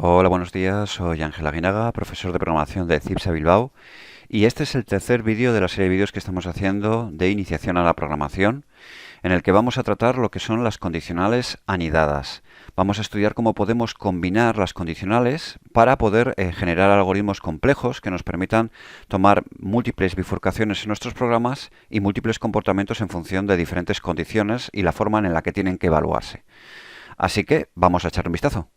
Hola, buenos días. Soy Ángel Aguinaga, profesor de programación de CIPSA Bilbao, y este es el tercer vídeo de la serie de vídeos que estamos haciendo de iniciación a la programación, en el que vamos a tratar lo que son las condicionales anidadas. Vamos a estudiar cómo podemos combinar las condicionales para poder generar algoritmos complejos que nos permitan tomar múltiples bifurcaciones en nuestros programas y múltiples comportamientos en función de diferentes condiciones y la forma en la que tienen que evaluarse. Así que vamos a echar un vistazo.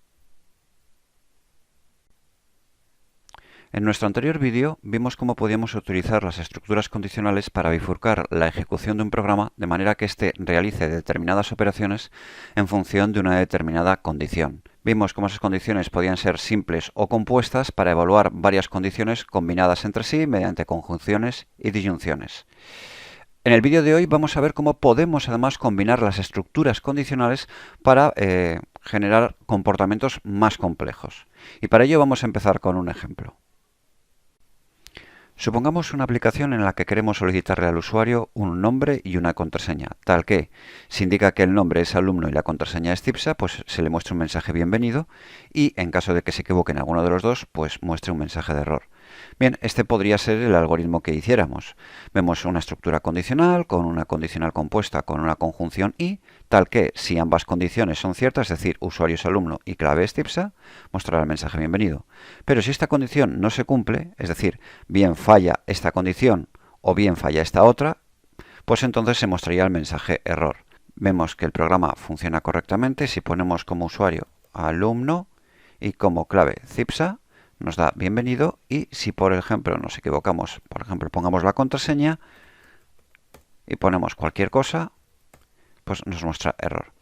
En nuestro anterior vídeo vimos cómo podíamos utilizar las estructuras condicionales para bifurcar la ejecución de un programa de manera que éste realice determinadas operaciones en función de una determinada condición. Vimos cómo esas condiciones podían ser simples o compuestas para evaluar varias condiciones combinadas entre sí mediante conjunciones y disyunciones. En el vídeo de hoy vamos a ver cómo podemos además combinar las estructuras condicionales para generar comportamientos más complejos. Y para ello vamos a empezar con un ejemplo. Supongamos una aplicación en la que queremos solicitarle al usuario un nombre y una contraseña, tal que, si indica que el nombre es alumno y la contraseña es CIPSA, pues se le muestra un mensaje bienvenido y, en caso de que se equivoque en alguno de los dos, pues muestre un mensaje de error. Bien, este podría ser el algoritmo que hiciéramos. Vemos una estructura condicional con una condicional compuesta con una conjunción y, tal que, si ambas condiciones son ciertas, es decir, usuario es alumno y clave es CIPSA, mostrará el mensaje bienvenido. Pero si esta condición no se cumple, es decir, bien falla esta condición o bien falla esta otra, pues entonces se mostraría el mensaje error. Vemos que el programa funciona correctamente si ponemos como usuario alumno y como clave CIPSA, nos da bienvenido, y si por ejemplo nos equivocamos, por ejemplo pongamos la contraseña y ponemos cualquier cosa, pues nos muestra error.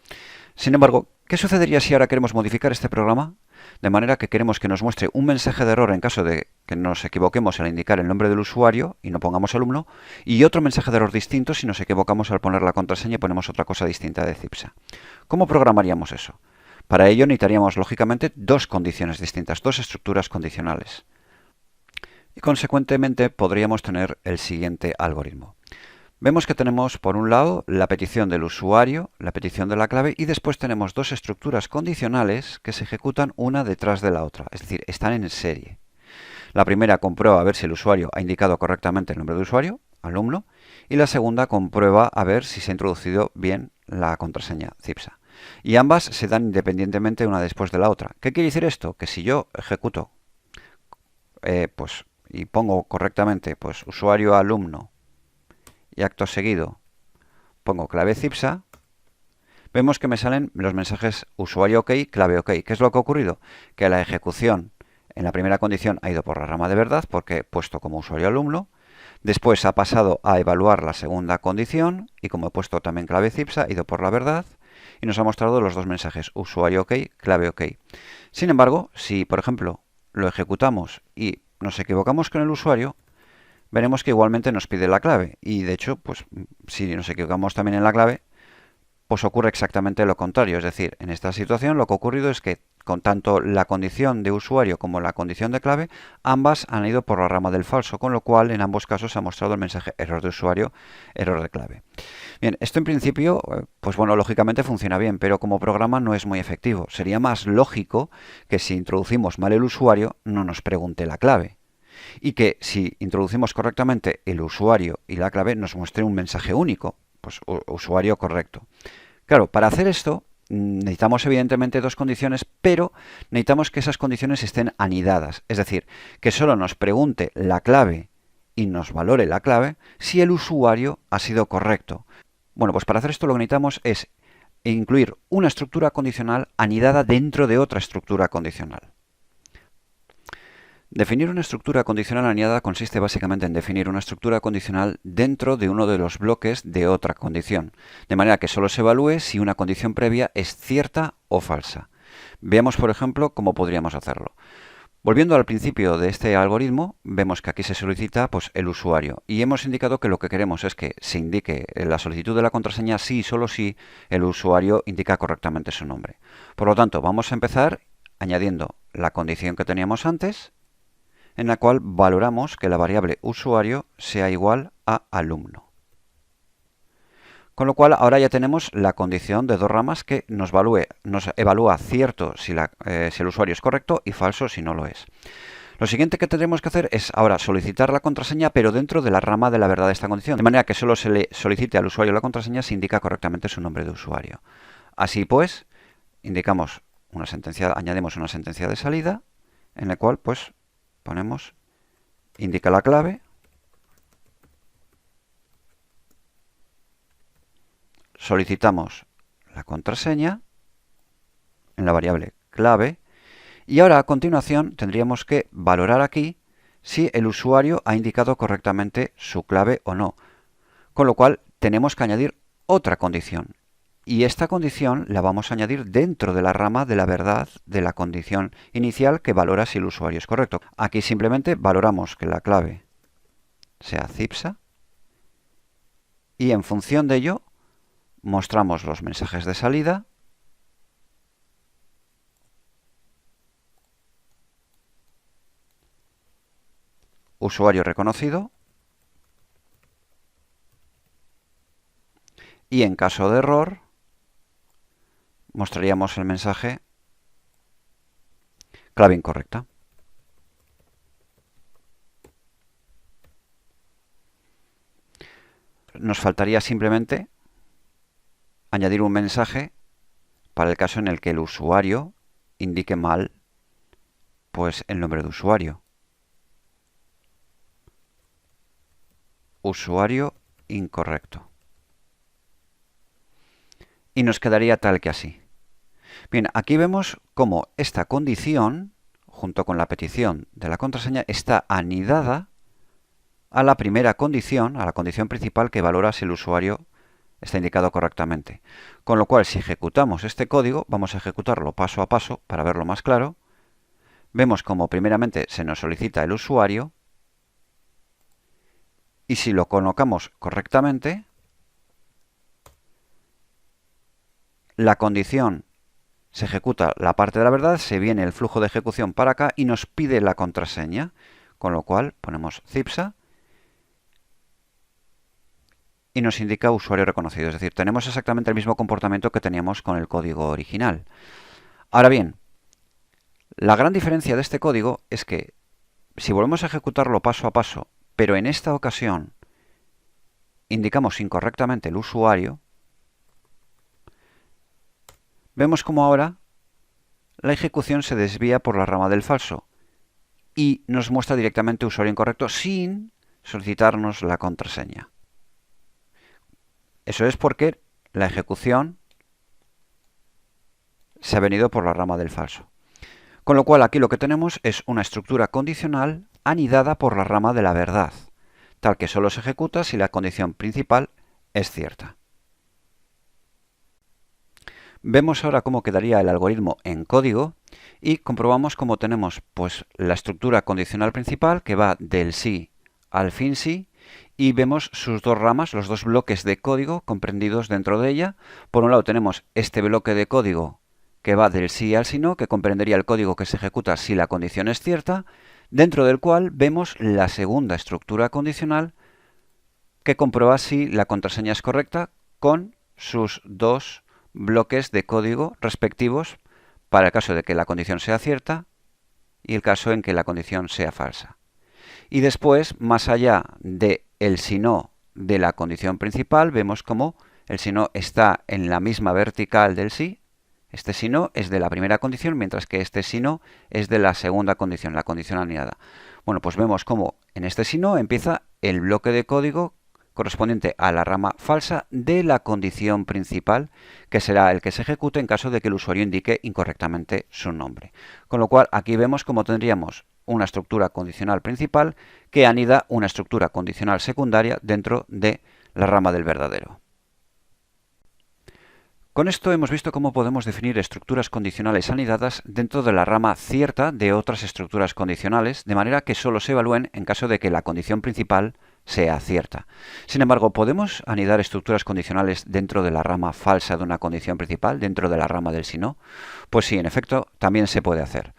Sin embargo, ¿qué sucedería si ahora queremos modificar este programa de manera que queremos que nos muestre un mensaje de error en caso de que nos equivoquemos al indicar el nombre del usuario y no pongamos alumno, y otro mensaje de error distinto si nos equivocamos al poner la contraseña y ponemos otra cosa distinta de CIPSA? ¿Cómo programaríamos eso? Para ello necesitaríamos, lógicamente, dos condiciones distintas, dos estructuras condicionales. Y, consecuentemente, podríamos tener el siguiente algoritmo. Vemos que tenemos, por un lado, la petición del usuario, la petición de la clave, y después tenemos dos estructuras condicionales que se ejecutan una detrás de la otra, es decir, están en serie. La primera comprueba a ver si el usuario ha indicado correctamente el nombre de usuario, alumno, y la segunda comprueba a ver si se ha introducido bien la contraseña CIPSA. Y ambas se dan independientemente una después de la otra. ¿Qué quiere decir esto? Que si yo ejecuto y pongo correctamente usuario alumno y acto seguido pongo clave CIPSA, vemos que me salen los mensajes usuario OK, clave OK. ¿Qué es lo que ha ocurrido? Que la ejecución en la primera condición ha ido por la rama de verdad porque he puesto como usuario alumno. Después ha pasado a evaluar la segunda condición y como he puesto también clave CIPSA, ha ido por la verdad y nos ha mostrado los dos mensajes usuario OK, clave OK. Sin embargo, si por ejemplo lo ejecutamos y nos equivocamos con el usuario, veremos que igualmente nos pide la clave y de hecho, pues si nos equivocamos también en la clave, pues ocurre exactamente lo contrario. Es decir, en esta situación lo que ha ocurrido es que con tanto la condición de usuario como la condición de clave, ambas han ido por la rama del falso, con lo cual en ambos casos se ha mostrado el mensaje error de usuario, error de clave. Bien, esto en principio, pues bueno, lógicamente funciona bien, pero como programa no es muy efectivo. Sería más lógico que si introducimos mal el usuario, no nos pregunte la clave. Y que si introducimos correctamente el usuario y la clave, nos muestre un mensaje único, pues usuario correcto. Claro, para hacer esto necesitamos evidentemente dos condiciones, pero necesitamos que esas condiciones estén anidadas. Es decir, que solo nos pregunte la clave y nos valore la clave si el usuario ha sido correcto. Bueno, pues para hacer esto lo que necesitamos es incluir una estructura condicional anidada dentro de otra estructura condicional. Definir una estructura condicional anidada consiste básicamente en definir una estructura condicional dentro de uno de los bloques de otra condición, de manera que solo se evalúe si una condición previa es cierta o falsa. Veamos, por ejemplo, cómo podríamos hacerlo. Volviendo al principio de este algoritmo, vemos que aquí se solicita el usuario y hemos indicado que lo que queremos es que se indique la solicitud de la contraseña si y solo si el usuario indica correctamente su nombre. Por lo tanto, vamos a empezar añadiendo la condición que teníamos antes, en la cual valoramos que la variable usuario sea igual a alumno. Con lo cual ahora ya tenemos la condición de dos ramas que nos evalúa cierto si el usuario es correcto y falso si no lo es. Lo siguiente que tendremos que hacer es ahora solicitar la contraseña, pero dentro de la rama de la verdad de esta condición, de manera que solo se le solicite al usuario la contraseña si indica correctamente su nombre de usuario. Así pues, indicamos una sentencia, añadimos una sentencia de salida, en la cual pues ponemos, indica la clave, solicitamos la contraseña en la variable clave y ahora a continuación tendríamos que valorar aquí si el usuario ha indicado correctamente su clave o no. Con lo cual tenemos que añadir otra condición. Y esta condición la vamos a añadir dentro de la rama de la verdad de la condición inicial que valora si el usuario es correcto. Aquí simplemente valoramos que la clave sea CIPSA y en función de ello mostramos los mensajes de salida, usuario reconocido, y en caso de error mostraríamos el mensaje clave incorrecta. Nos faltaría simplemente añadir un mensaje para el caso en el que el usuario indique mal pues el nombre de usuario. Usuario incorrecto. Y nos quedaría tal que así. Bien, aquí vemos cómo esta condición, junto con la petición de la contraseña, está anidada a la primera condición, a la condición principal que valora si el usuario está indicado correctamente. Con lo cual, si ejecutamos este código, vamos a ejecutarlo paso a paso para verlo más claro. Vemos como primeramente se nos solicita el usuario y si lo colocamos correctamente, la condición se ejecuta la parte de la verdad, se viene el flujo de ejecución para acá y nos pide la contraseña, con lo cual ponemos CIPSA y nos indica usuario reconocido. Es decir, tenemos exactamente el mismo comportamiento que teníamos con el código original. Ahora bien, la gran diferencia de este código es que si volvemos a ejecutarlo paso a paso, pero en esta ocasión indicamos incorrectamente el usuario, vemos como ahora la ejecución se desvía por la rama del falso y nos muestra directamente usuario incorrecto sin solicitarnos la contraseña. Eso es porque la ejecución se ha venido por la rama del falso. Con lo cual aquí lo que tenemos es una estructura condicional anidada por la rama de la verdad, tal que solo se ejecuta si la condición principal es cierta. Vemos ahora cómo quedaría el algoritmo en código y comprobamos cómo tenemos pues, la estructura condicional principal que va del sí al fin sí y vemos sus dos ramas, los dos bloques de código comprendidos dentro de ella. Por un lado tenemos este bloque de código que va del sí al si no, que comprendería el código que se ejecuta si la condición es cierta, dentro del cual vemos la segunda estructura condicional que comprueba si la contraseña es correcta con sus dos bloques de código respectivos para el caso de que la condición sea cierta y el caso en que la condición sea falsa. Y después, más allá de el si no de la condición principal, vemos como el si no está en la misma vertical del sí. Este si no es de la primera condición, mientras que este si no es de la segunda condición, la condición anidada. Bueno, pues vemos como en este si no empieza el bloque de código correspondiente a la rama falsa de la condición principal, que será el que se ejecute en caso de que el usuario indique incorrectamente su nombre. Con lo cual, aquí vemos cómo tendríamos una estructura condicional principal que anida una estructura condicional secundaria dentro de la rama del verdadero. Con esto hemos visto cómo podemos definir estructuras condicionales anidadas dentro de la rama cierta de otras estructuras condicionales, de manera que solo se evalúen en caso de que la condición principal sea cierta. Sin embargo, ¿podemos anidar estructuras condicionales dentro de la rama falsa de una condición principal, dentro de la rama del si no? Pues sí, en efecto, también se puede hacer.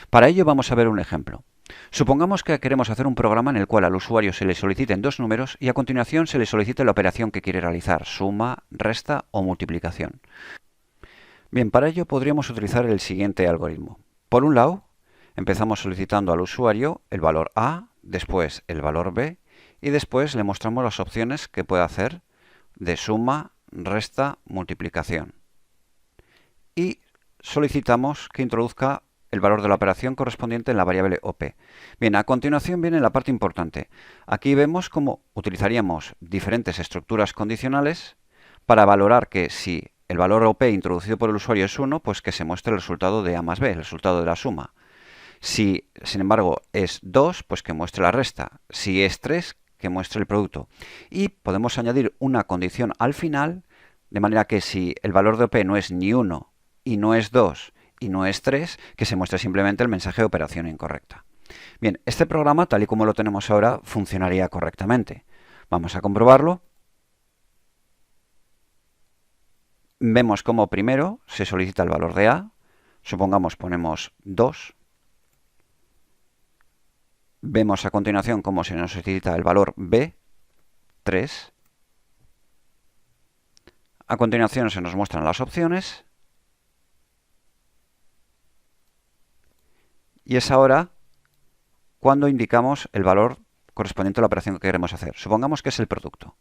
Para ello vamos a ver un ejemplo. Supongamos que queremos hacer un programa en el cual al usuario se le soliciten dos números y a continuación se le solicite la operación que quiere realizar, suma, resta o multiplicación. Bien, para ello podríamos utilizar el siguiente algoritmo. Por un lado, empezamos solicitando al usuario el valor A, después el valor B y después le mostramos las opciones que puede hacer de suma, resta, multiplicación. Y solicitamos que introduzca el valor de la operación correspondiente en la variable OP. Bien, a continuación viene la parte importante. Aquí vemos cómo utilizaríamos diferentes estructuras condicionales para valorar que si el valor OP introducido por el usuario es 1, pues que se muestre el resultado de A más B, el resultado de la suma. Si, sin embargo, es 2, pues que muestre la resta. Si es 3, que muestre el producto. Y podemos añadir una condición al final, de manera que si el valor de OP no es ni 1 y no es 2 y no es 3, que se muestre simplemente el mensaje de operación incorrecta. Bien, este programa, tal y como lo tenemos ahora, funcionaría correctamente. Vamos a comprobarlo. Vemos como primero se solicita el valor de A. Supongamos ponemos 2. Vemos a continuación cómo se nos solicita el valor B, 3. A continuación se nos muestran las opciones. Y es ahora cuando indicamos el valor correspondiente a la operación que queremos hacer. Supongamos que es el producto.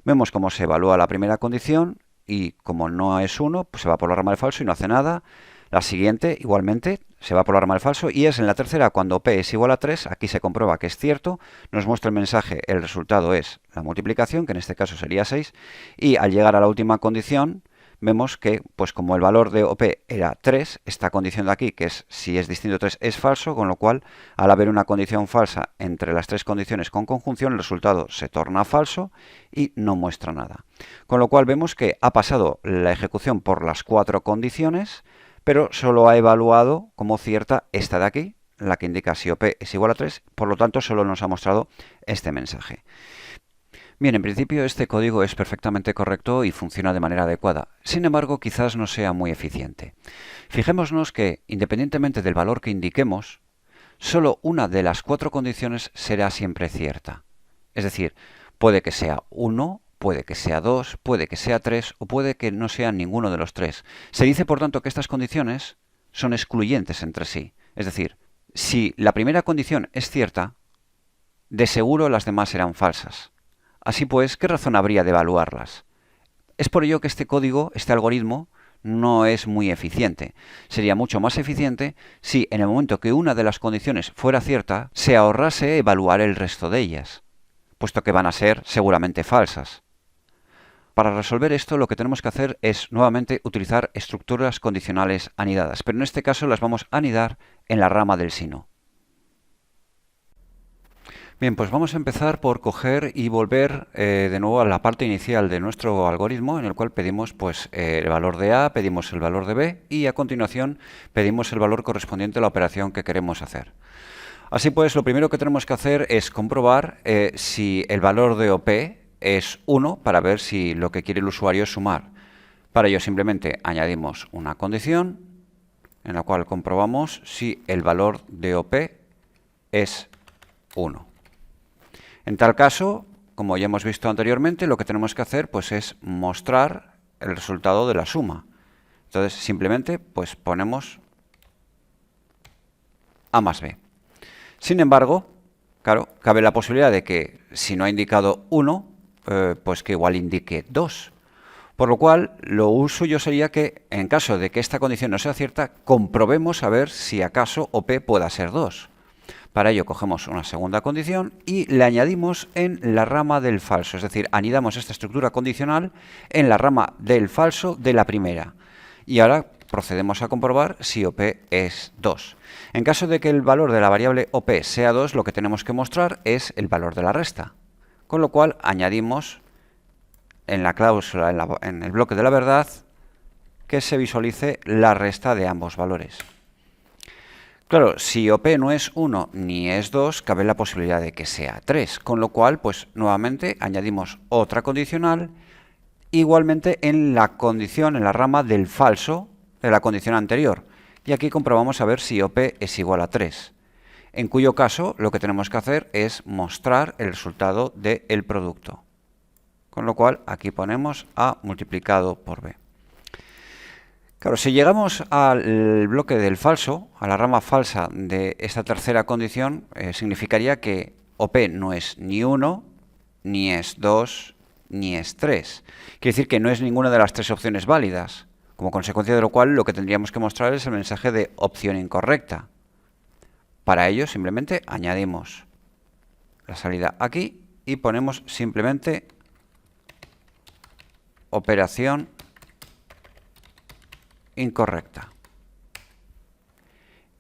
Vemos cómo se evalúa la primera condición y como no es 1, pues se va por la rama del falso y no hace nada. La siguiente, igualmente, se va por la rama del falso y es en la tercera cuando P es igual a 3, aquí se comprueba que es cierto, nos muestra el mensaje, el resultado es la multiplicación, que en este caso sería 6, y al llegar a la última condición, vemos que, pues como el valor de OP era 3, esta condición de aquí, que es si es distinto a 3, es falso, con lo cual, al haber una condición falsa entre las tres condiciones con conjunción, el resultado se torna falso y no muestra nada. Con lo cual vemos que ha pasado la ejecución por las 4 condiciones, pero solo ha evaluado como cierta esta de aquí, la que indica si OP es igual a 3, por lo tanto solo nos ha mostrado este mensaje. Bien, en principio este código es perfectamente correcto y funciona de manera adecuada. Sin embargo, quizás no sea muy eficiente. Fijémonos que, independientemente del valor que indiquemos, solo una de las 4 condiciones será siempre cierta. Es decir, puede que sea 1, puede que sea 2, puede que sea 3 o puede que no sea ninguno de los 3. Se dice, por tanto, que estas condiciones son excluyentes entre sí. Es decir, si la primera condición es cierta, de seguro las demás serán falsas. Así pues, ¿qué razón habría de evaluarlas? Es por ello que este código, este algoritmo, no es muy eficiente. Sería mucho más eficiente si en el momento que una de las condiciones fuera cierta, se ahorrase evaluar el resto de ellas, puesto que van a ser seguramente falsas. Para resolver esto lo que tenemos que hacer es nuevamente utilizar estructuras condicionales anidadas, pero en este caso las vamos a anidar en la rama del sino. Bien, pues vamos a empezar por coger y volver de nuevo a la parte inicial de nuestro algoritmo en el cual pedimos pues, el valor de A, pedimos el valor de B y a continuación pedimos el valor correspondiente a la operación que queremos hacer. Así pues, lo primero que tenemos que hacer es comprobar si el valor de OP es 1 para ver si lo que quiere el usuario es sumar. Para ello simplemente añadimos una condición en la cual comprobamos si el valor de OP es 1. En tal caso, como ya hemos visto anteriormente, lo que tenemos que hacer pues, es mostrar el resultado de la suma. Entonces, simplemente pues, ponemos A más B. Sin embargo, claro, cabe la posibilidad de que si no ha indicado 1, pues que igual indique 2. Por lo cual, lo suyo sería que, en caso de que esta condición no sea cierta, comprobemos a ver si acaso OP pueda ser 2. Para ello cogemos una segunda condición y le añadimos en la rama del falso, es decir, anidamos esta estructura condicional en la rama del falso de la primera. Y ahora procedemos a comprobar si OP es 2. En caso de que el valor de la variable OP sea 2, lo que tenemos que mostrar es el valor de la resta. Con lo cual añadimos en la cláusula, en el bloque de la verdad, que se visualice la resta de ambos valores. Claro, si OP no es 1 ni es 2, cabe la posibilidad de que sea 3, con lo cual, pues nuevamente añadimos otra condicional, igualmente en la condición, en la rama del falso de la condición anterior, y aquí comprobamos a ver si OP es igual a 3. En cuyo caso lo que tenemos que hacer es mostrar el resultado del producto. Con lo cual aquí ponemos A multiplicado por B. Claro, si llegamos al bloque del falso, a la rama falsa de esta tercera condición, significaría que OP no es ni 1, ni es 2, ni es 3. Quiere decir que no es ninguna de las tres opciones válidas, como consecuencia de lo cual lo que tendríamos que mostrar es el mensaje de opción incorrecta. Para ello simplemente añadimos la salida aquí y ponemos simplemente operación incorrecta.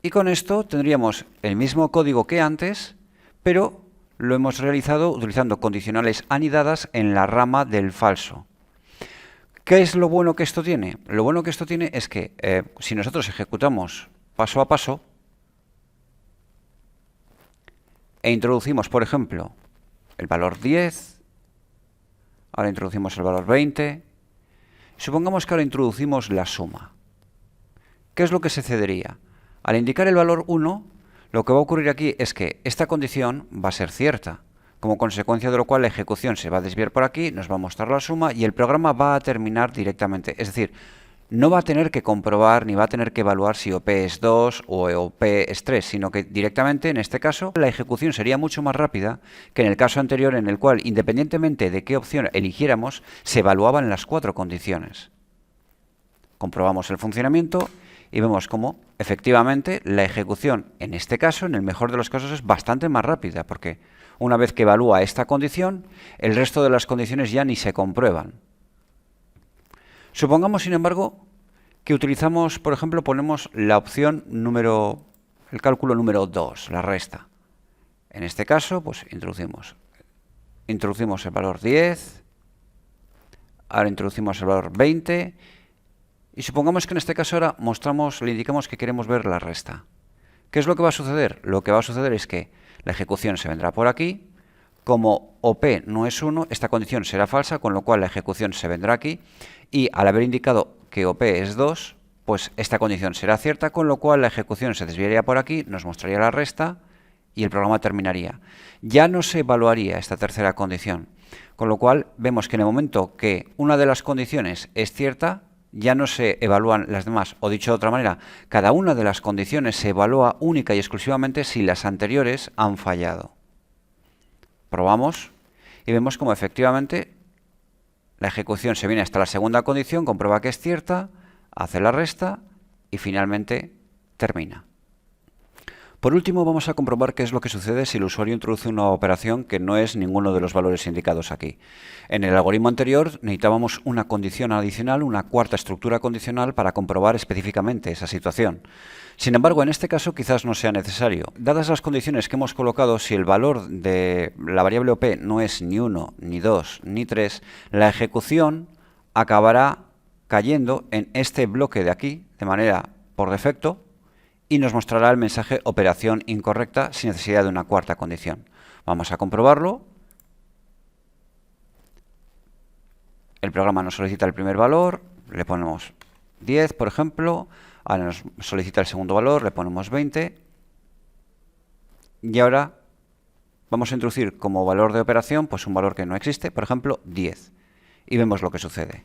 Y con esto tendríamos el mismo código que antes, pero lo hemos realizado utilizando condicionales anidadas en la rama del falso. ¿Qué es lo bueno que esto tiene? Lo bueno que esto tiene es que si nosotros ejecutamos paso a paso e introducimos, por ejemplo, el valor 10, ahora introducimos el valor 20, supongamos que ahora introducimos la suma. ¿Qué es lo que sucedería? Al indicar el valor 1, lo que va a ocurrir aquí es que esta condición va a ser cierta, como consecuencia de lo cual la ejecución se va a desviar por aquí, nos va a mostrar la suma y el programa va a terminar directamente. Es decir, no va a tener que comprobar ni va a tener que evaluar si OP es 2 o OP es 3, sino que directamente, en este caso, la ejecución sería mucho más rápida que en el caso anterior en el cual, independientemente de qué opción eligiéramos, se evaluaban las 4 condiciones. Comprobamos el funcionamiento y vemos cómo, efectivamente, la ejecución, en este caso, en el mejor de los casos, es bastante más rápida, porque una vez que evalúa esta condición, el resto de las condiciones ya ni se comprueban. Supongamos, sin embargo, que utilizamos, por ejemplo, ponemos la opción el cálculo número 2, la resta. En este caso, pues introducimos el valor 10, ahora introducimos el valor 20, y supongamos que en este caso ahora le indicamos que queremos ver la resta. ¿Qué es lo que va a suceder? Lo que va a suceder es que la ejecución se vendrá por aquí. Como OP no es 1, esta condición será falsa, con lo cual la ejecución se vendrá aquí. Y al haber indicado que OP es 2, pues esta condición será cierta, con lo cual la ejecución se desviaría por aquí, nos mostraría la resta y el programa terminaría. Ya no se evaluaría esta tercera condición, con lo cual vemos que en el momento que una de las condiciones es cierta, ya no se evalúan las demás, o dicho de otra manera, cada una de las condiciones se evalúa única y exclusivamente si las anteriores han fallado. Probamos y vemos como efectivamente la ejecución se viene hasta la segunda condición, comprueba que es cierta, hace la resta y finalmente termina. Por último, vamos a comprobar qué es lo que sucede si el usuario introduce una operación que no es ninguno de los valores indicados aquí. En el algoritmo anterior necesitábamos una condición adicional, una cuarta estructura condicional para comprobar específicamente esa situación. Sin embargo, en este caso quizás no sea necesario. Dadas las condiciones que hemos colocado, si el valor de la variable OP no es ni 1, ni 2, ni 3, la ejecución acabará cayendo en este bloque de aquí, de manera por defecto, y nos mostrará el mensaje operación incorrecta sin necesidad de una cuarta condición. Vamos a comprobarlo. El programa nos solicita el primer valor, le ponemos 10, por ejemplo. Ahora nos solicita el segundo valor, le ponemos 20. Y ahora vamos a introducir como valor de operación pues un valor que no existe, por ejemplo, 10. Y vemos lo que sucede.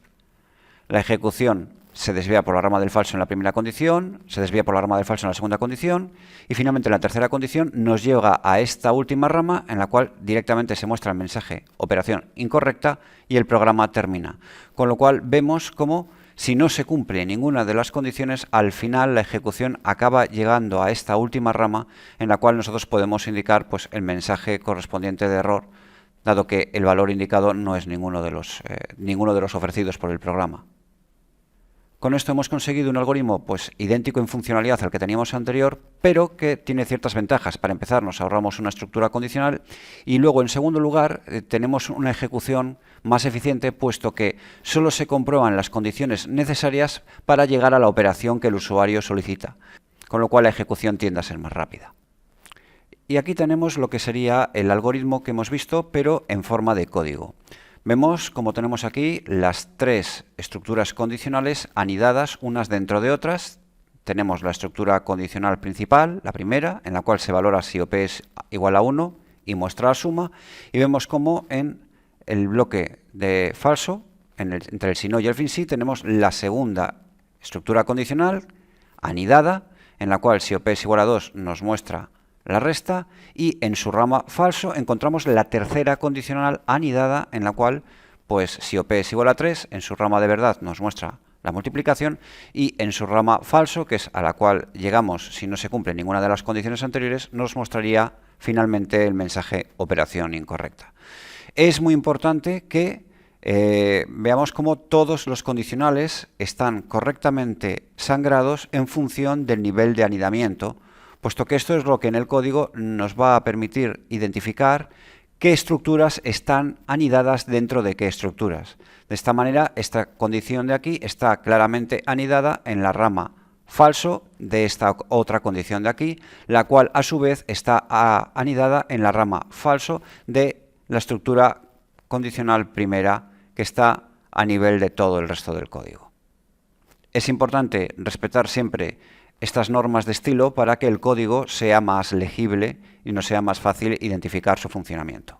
La ejecución se desvía por la rama del falso en la primera condición, se desvía por la rama del falso en la segunda condición y finalmente en la tercera condición nos llega a esta última rama en la cual directamente se muestra el mensaje operación incorrecta y el programa termina. Con lo cual vemos cómo si no se cumple ninguna de las condiciones, al final la ejecución acaba llegando a esta última rama en la cual nosotros podemos indicar pues, el mensaje correspondiente de error, dado que el valor indicado no es ninguno de los ofrecidos por el programa. Con esto hemos conseguido un algoritmo pues, idéntico en funcionalidad al que teníamos anterior, pero que tiene ciertas ventajas. Para empezar, nos ahorramos una estructura condicional y luego, en segundo lugar, tenemos una ejecución más eficiente, puesto que solo se comprueban las condiciones necesarias para llegar a la operación que el usuario solicita, con lo cual la ejecución tiende a ser más rápida. Y aquí tenemos lo que sería el algoritmo que hemos visto, pero en forma de código. Vemos, como tenemos aquí, las tres estructuras condicionales anidadas unas dentro de otras, tenemos la estructura condicional principal, la primera, en la cual se valora si OP es igual a 1 y muestra la suma, y vemos como en el bloque de falso, entre el si no y el fin sí, tenemos la segunda estructura condicional anidada, en la cual si OP es igual a 2 nos muestra la resta, y en su rama falso encontramos la tercera condicional anidada, en la cual pues si OP es igual a 3, en su rama de verdad nos muestra la multiplicación, y en su rama falso, que es a la cual llegamos si no se cumple ninguna de las condiciones anteriores, nos mostraría finalmente el mensaje operación incorrecta. Es muy importante que veamos cómo todos los condicionales están correctamente sangrados en función del nivel de anidamiento, puesto que esto es lo que en el código nos va a permitir identificar qué estructuras están anidadas dentro de qué estructuras. De esta manera, esta condición de aquí está claramente anidada en la rama falso de esta otra condición de aquí, la cual a su vez está anidada en la rama falso de la estructura condicional primera, que está a nivel de todo el resto del código. Es importante respetar siempre estas normas de estilo para que el código sea más legible y nos sea más fácil identificar su funcionamiento.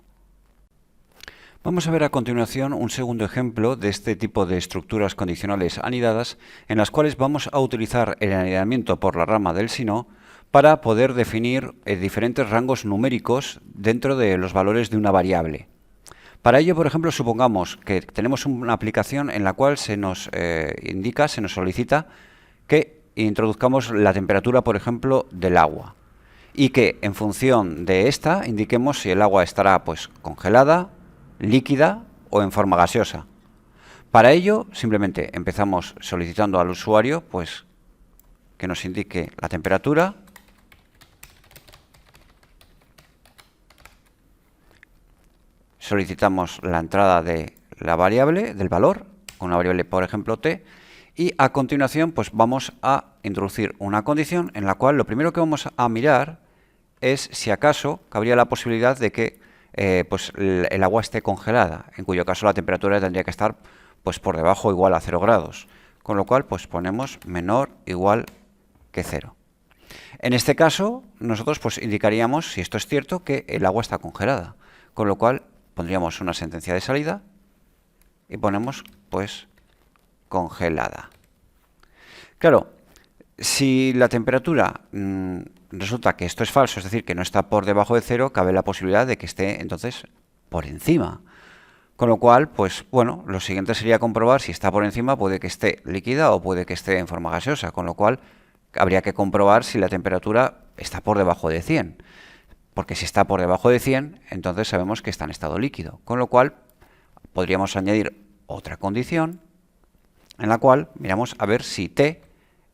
Vamos a ver a continuación un segundo ejemplo de este tipo de estructuras condicionales anidadas, en las cuales vamos a utilizar el anidamiento por la rama del si no para poder definir diferentes rangos numéricos dentro de los valores de una variable. Para ello, por ejemplo, supongamos que tenemos una aplicación en la cual se nos se nos solicita que introduzcamos la temperatura, por ejemplo, del agua, y que en función de esta indiquemos si el agua estará pues congelada, líquida o en forma gaseosa. Para ello, simplemente empezamos solicitando al usuario pues que nos indique la temperatura. Solicitamos la entrada de la variable, del valor, una variable por ejemplo t, y a continuación pues vamos a introducir una condición en la cual lo primero que vamos a mirar es si acaso cabría la posibilidad de que pues el agua esté congelada, en cuyo caso la temperatura tendría que estar pues por debajo o igual a 0 grados, con lo cual pues ponemos menor o igual que 0. En este caso nosotros pues indicaríamos, si esto es cierto, que el agua está congelada, con lo cual pondríamos una sentencia de salida y ponemos pues congelada. Claro, si la temperatura resulta que esto es falso, es decir, que no está por debajo de 0, cabe la posibilidad de que esté entonces por encima. Con lo cual, pues bueno, lo siguiente sería comprobar si está por encima, puede que esté líquida o puede que esté en forma gaseosa, con lo cual habría que comprobar si la temperatura está por debajo de 100. Porque si está por debajo de 100, entonces sabemos que está en estado líquido. Con lo cual, podríamos añadir otra condición en la cual miramos a ver si t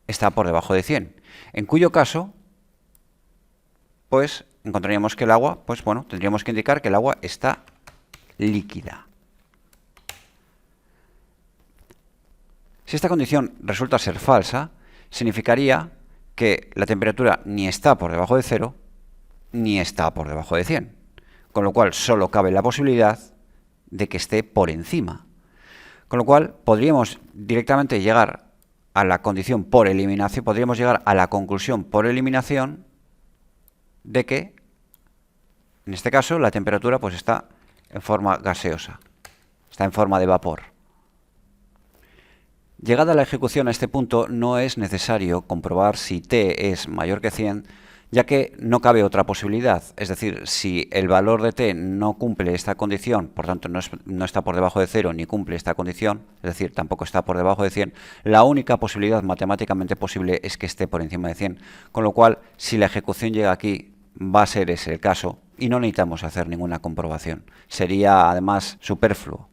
está por debajo de 100. En cuyo caso, pues encontraríamos que el agua, pues bueno, tendríamos que indicar que el agua está líquida. Si esta condición resulta ser falsa, significaría que la temperatura ni está por debajo de 0, ni está por debajo de 100. Con lo cual solo cabe la posibilidad de que esté por encima. Con lo cual podríamos directamente llegar a la condición por eliminación, podríamos llegar a la conclusión por eliminación de que, en este caso, la temperatura pues está en forma gaseosa, está en forma de vapor. Llegada la ejecución a este punto, no es necesario comprobar si t es mayor que 100, ya que no cabe otra posibilidad. Es decir, si el valor de t no cumple esta condición, por tanto no está por debajo de 0 ni cumple esta condición, es decir, tampoco está por debajo de 100, la única posibilidad matemáticamente posible es que esté por encima de 100. Con lo cual, si la ejecución llega aquí, va a ser ese el caso y no necesitamos hacer ninguna comprobación. Sería además superfluo.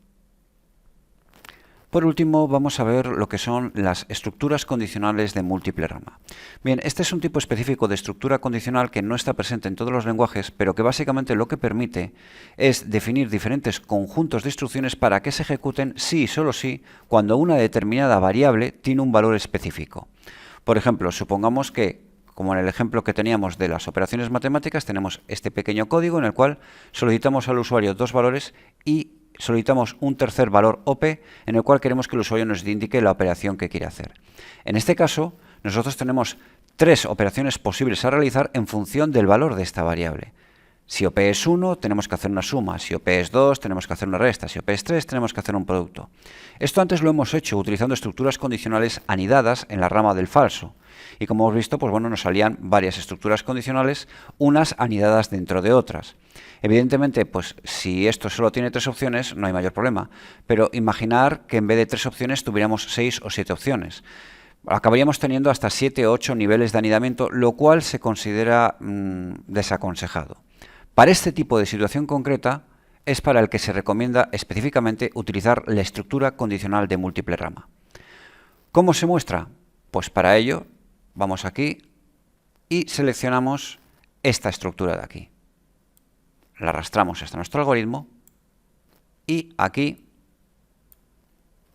Por último, vamos a ver lo que son las estructuras condicionales de múltiple rama. Bien, este es un tipo específico de estructura condicional que no está presente en todos los lenguajes, pero que básicamente lo que permite es definir diferentes conjuntos de instrucciones para que se ejecuten sí y solo sí cuando una determinada variable tiene un valor específico. Por ejemplo, supongamos que, como en el ejemplo que teníamos de las operaciones matemáticas, tenemos este pequeño código en el cual solicitamos al usuario dos valores y solicitamos un tercer valor OP en el cual queremos que el usuario nos indique la operación que quiere hacer. En este caso, nosotros tenemos tres operaciones posibles a realizar en función del valor de esta variable. Si OP es 1, tenemos que hacer una suma. Si OP es 2, tenemos que hacer una resta. Si OP es 3, tenemos que hacer un producto. Esto antes lo hemos hecho utilizando estructuras condicionales anidadas en la rama del falso. Y como hemos visto, pues bueno, nos salían varias estructuras condicionales, unas anidadas dentro de otras. Evidentemente, pues si esto solo tiene 3 opciones, no hay mayor problema. Pero imaginar que en vez de 3 opciones tuviéramos 6 o 7 opciones. Acabaríamos teniendo hasta 7 o 8 niveles de anidamiento, lo cual se considera desaconsejado. Para este tipo de situación concreta es para el que se recomienda específicamente utilizar la estructura condicional de múltiple rama. ¿Cómo se muestra? Pues para ello vamos aquí y seleccionamos esta estructura de aquí. La arrastramos hasta nuestro algoritmo y aquí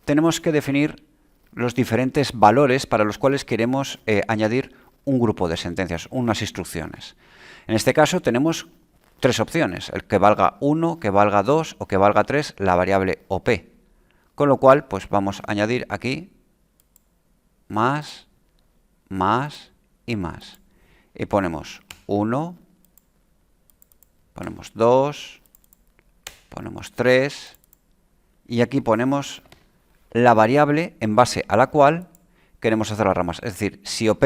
tenemos que definir los diferentes valores para los cuales queremos añadir un grupo de sentencias, unas instrucciones. En este caso tenemos 3 opciones, el que valga 1, que valga 2 o que valga 3, la variable OP. Con lo cual, pues vamos a añadir aquí más, más y más. Y ponemos 1, ponemos 2, ponemos 3 y aquí ponemos la variable en base a la cual queremos hacer las ramas. Es decir, si OP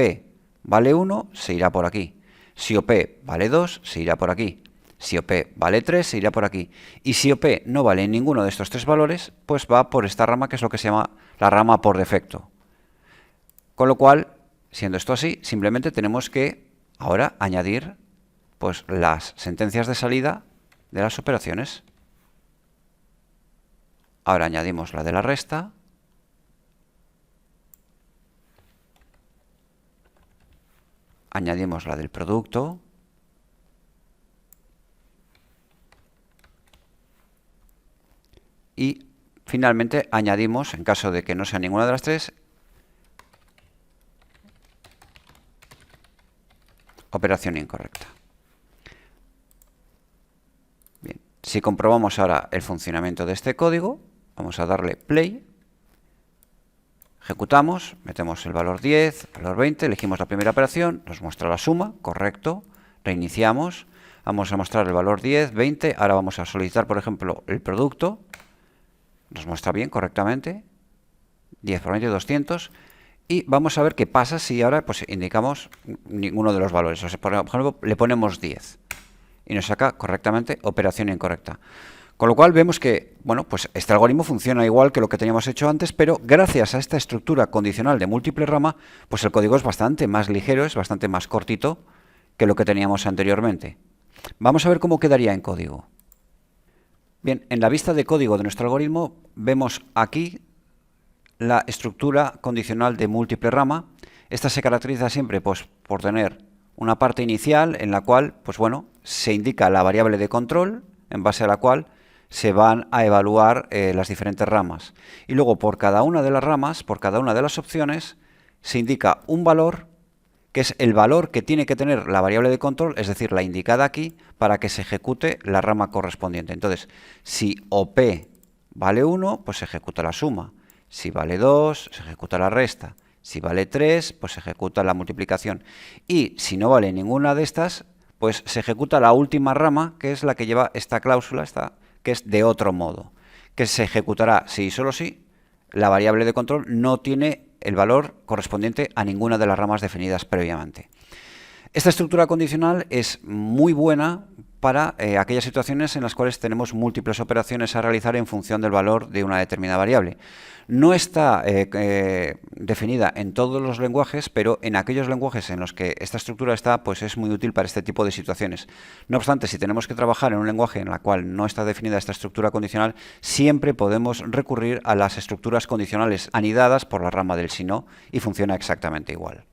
vale 1, se irá por aquí. Si OP vale 2, se irá por aquí. Si OP vale 3, se irá por aquí. Y si OP no vale ninguno de estos 3 valores, pues va por esta rama, que es lo que se llama la rama por defecto. Con lo cual, siendo esto así, simplemente tenemos que ahora añadir pues las sentencias de salida de las operaciones. Ahora añadimos la de la resta. Añadimos la del producto. Y finalmente añadimos, en caso de que no sea ninguna de las 3, operación incorrecta. Bien, si comprobamos ahora el funcionamiento de este código, vamos a darle play, ejecutamos, metemos el valor 10, el valor 20, elegimos la primera operación, nos muestra la suma, correcto, reiniciamos, vamos a mostrar el valor 10, 20, ahora vamos a solicitar, por ejemplo, el producto, nos muestra bien, correctamente, 10 por 20, 200, y vamos a ver qué pasa si ahora pues indicamos ninguno de los valores. O sea, por ejemplo, le ponemos 10 y nos saca correctamente operación incorrecta. Con lo cual vemos que, bueno, pues este algoritmo funciona igual que lo que teníamos hecho antes, pero gracias a esta estructura condicional de múltiple rama, pues el código es bastante más ligero, es bastante más cortito que lo que teníamos anteriormente. Vamos a ver cómo quedaría en código. Bien, en la vista de código de nuestro algoritmo vemos aquí la estructura condicional de múltiple rama. Esta se caracteriza siempre pues, por tener una parte inicial en la cual pues, bueno, se indica la variable de control en base a la cual se van a evaluar las diferentes ramas. Y luego por cada una de las ramas, por cada una de las opciones, se indica un valor que es el valor que tiene que tener la variable de control, es decir, la indicada aquí, para que se ejecute la rama correspondiente. Entonces, si OP vale 1, pues se ejecuta la suma. Si vale 2, se ejecuta la resta. Si vale 3, pues se ejecuta la multiplicación. Y si no vale ninguna de estas, pues se ejecuta la última rama, que es la que lleva esta cláusula, que es de otro modo, que se ejecutará si y solo si la variable de control no tiene el valor correspondiente a ninguna de las ramas definidas previamente. Esta estructura condicional es muy buena para aquellas situaciones en las cuales tenemos múltiples operaciones a realizar en función del valor de una determinada variable. No está definida en todos los lenguajes, pero en aquellos lenguajes en los que esta estructura está, pues es muy útil para este tipo de situaciones. No obstante, si tenemos que trabajar en un lenguaje en el cual no está definida esta estructura condicional, siempre podemos recurrir a las estructuras condicionales anidadas por la rama del si no y funciona exactamente igual.